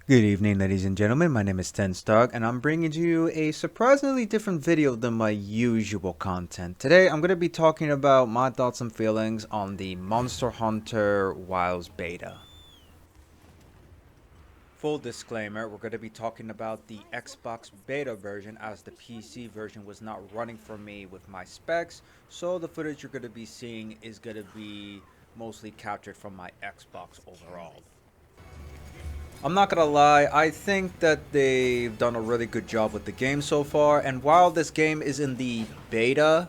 Good evening, ladies and gentlemen. My name is Tenstark, and I'm bringing you a surprisingly different video than my usual content. Today, I'm going to be talking about my thoughts and feelings on the Monster Hunter Wilds beta. Full disclaimer, we're going to be talking about the Xbox beta version, as the PC version was not running for me with my specs, so the footage you're going to be seeing is going to be mostly captured from my Xbox overall. I'm not gonna lie, I think that they've done a really good job with the game so far, and while this game is in the beta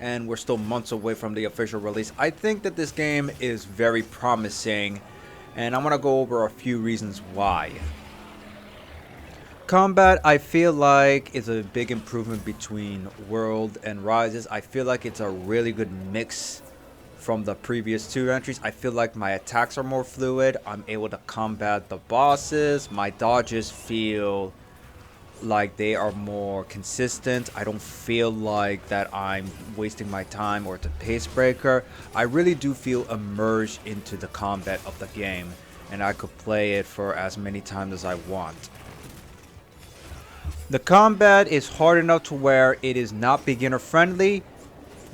and we're still months away from the official release, I think that this game is very promising, and I want to go over a few reasons why. Combat, I feel like, is a big improvement between World and Rises. I feel like it's a really good mix from the previous two entries. I feel like my attacks are more fluid. I'm able to combat the bosses. My dodges feel like they are more consistent. I don't feel like that I'm wasting my time or it's a pace breaker. I really do feel immersed into the combat of the game, and I could play it for as many times as I want. The combat is hard enough to where it is not beginner friendly,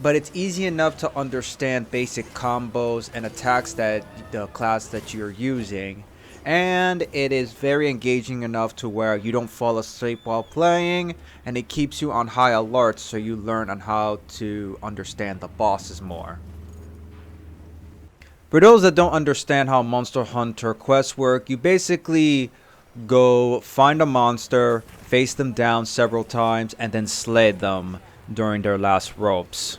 but it's easy enough to understand basic combos and attacks that the class that you're using, and it is very engaging enough to where you don't fall asleep while playing, and it keeps you on high alert so you learn on how to understand the bosses more. For those that don't understand how Monster Hunter quests work, you basically go find a monster, face them down several times, and then slay them during their last ropes.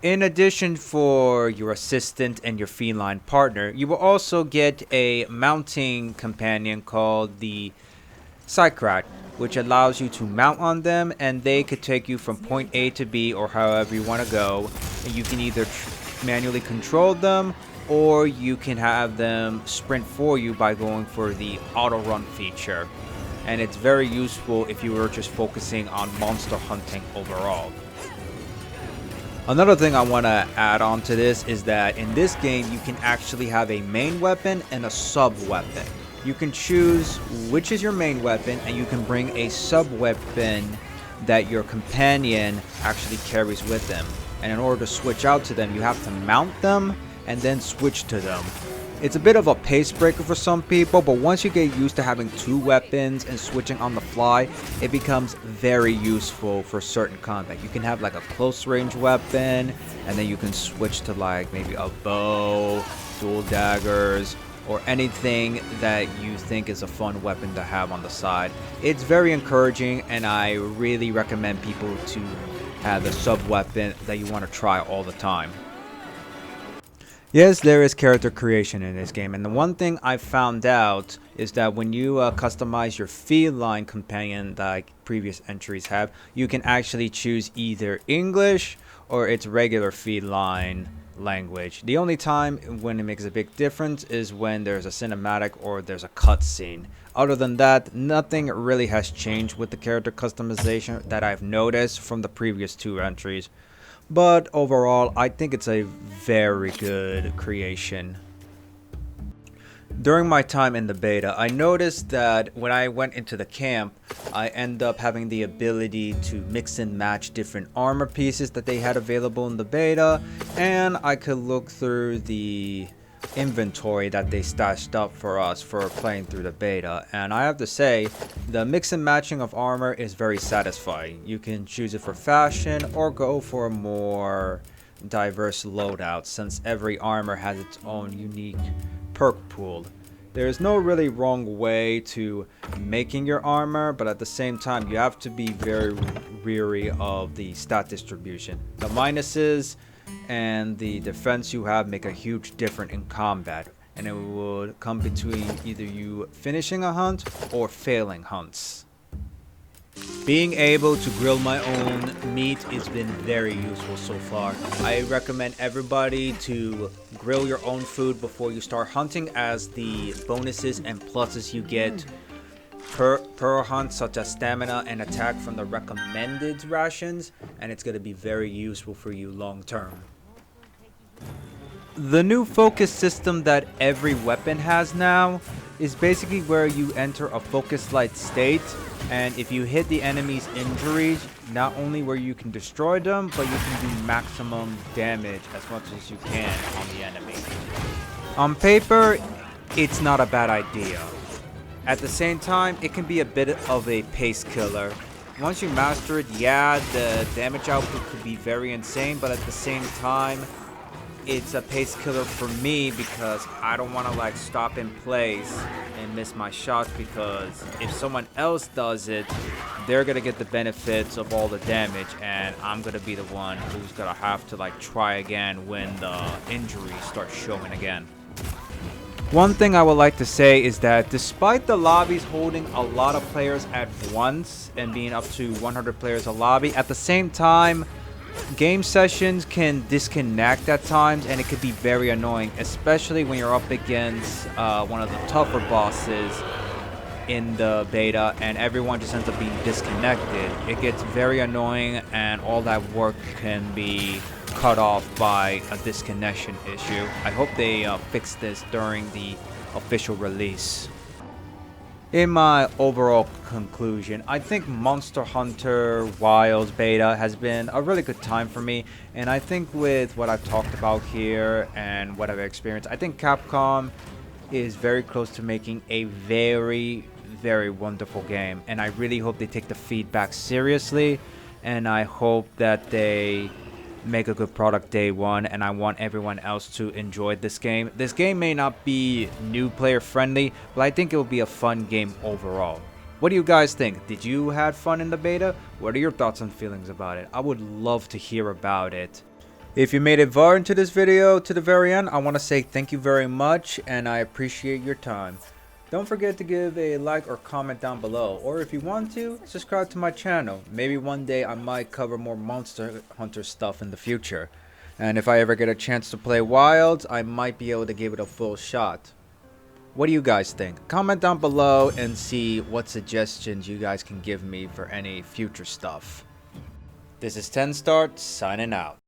In addition, for your assistant and your feline partner, you will also get a mounting companion called the Psychrat, which allows you to mount on them, and they could take you from point A to B or however you want to go. And you can either manually control them, or you can have them sprint for you by going for the auto run feature. And it's very useful if you were just focusing on monster hunting overall. Another thing I want to add on to this is that in this game you can actually have a main weapon and a sub weapon. You can choose which is your main weapon, and you can bring a sub weapon that your companion actually carries with them. And in order to switch out to them, you have to mount them and then switch to them. It's a bit of a pace breaker for some people, but once you get used to having two weapons and switching on the fly, it becomes very useful for certain combat. You can have like a close range weapon, and then you can switch to like maybe a bow, dual daggers, or anything that you think is a fun weapon to have on the side. It's very encouraging, and I really recommend people to have a sub weapon that you want to try all the time. Yes, there is character creation in this game, and the one thing I found out is that when you customize your feline companion like previous entries have, you can actually choose either English or its regular feline language. The only time when it makes a big difference is when there's a cinematic or there's a cutscene. Other than that, nothing really has changed with the character customization that I've noticed from the previous two entries. But overall, I think it's a very good creation. During my time in the beta, I noticed that when I went into the camp, I end up having the ability to mix and match different armor pieces that they had available in the beta, and I could look through the inventory that they stashed up for us for playing through the beta, and I have to say the mix and matching of armor is very satisfying. You can choose it for fashion or go for a more diverse loadout, since every armor has its own unique perk pool. There is no really wrong way to making your armor, but at the same time you have to be very wary of the stat distribution. The minuses and the defense you have make a huge difference in combat, and it would come between either you finishing a hunt or failing hunts. Being able to grill my own meat has been very useful so far. I recommend everybody to grill your own food before you start hunting, as the bonuses and pluses you get per hunt, such as stamina and attack, from the recommended rations, and it's going to be very useful for you long term. The new focus system that every weapon has now is basically where you enter a focus light state, and if you hit the enemy's injuries, not only where you can destroy them, but you can do maximum damage as much as you can on the enemy. On paper, it's not a bad idea. At the same time, it can be a bit of a pace killer. Once you master it, yeah, the damage output could be very insane, but at the same time, it's a pace killer for me because I don't want to like stop in place and miss my shots, because if someone else does it, they're gonna get the benefits of all the damage and I'm gonna be the one who's gonna have to like try again when the injuries start showing again. One thing I would like to say is that despite the lobbies holding a lot of players at once and being up to 100 players a lobby, at the same time, game sessions can disconnect at times, and it could be very annoying, especially when you're up against one of the tougher bosses in the beta and everyone just ends up being disconnected. It gets very annoying and all that work can be cut off by a disconnection issue. I hope they fix this during the official release. In my overall conclusion, I think Monster Hunter Wilds beta has been a really good time for me, and I think with what I've talked about here and what I've experienced, I think Capcom is very close to making a very wonderful game, and I really hope they take the feedback seriously, and I hope that they make a good product day one, and I want everyone else to enjoy this game. This game may not be new player friendly, but I think it will be a fun game overall. What do you guys think? Did you have fun in the beta? What are your thoughts and feelings about it? I would love to hear about it. If you made it far into this video to the very end, I want to say thank you very much and I appreciate your time. Don't forget to give a like or comment down below, or if you want to, subscribe to my channel. Maybe one day I might cover more Monster Hunter stuff in the future. And if I ever get a chance to play Wilds, I might be able to give it a full shot. What do you guys think? Comment down below and see what suggestions you guys can give me for any future stuff. This is TenStart signing out.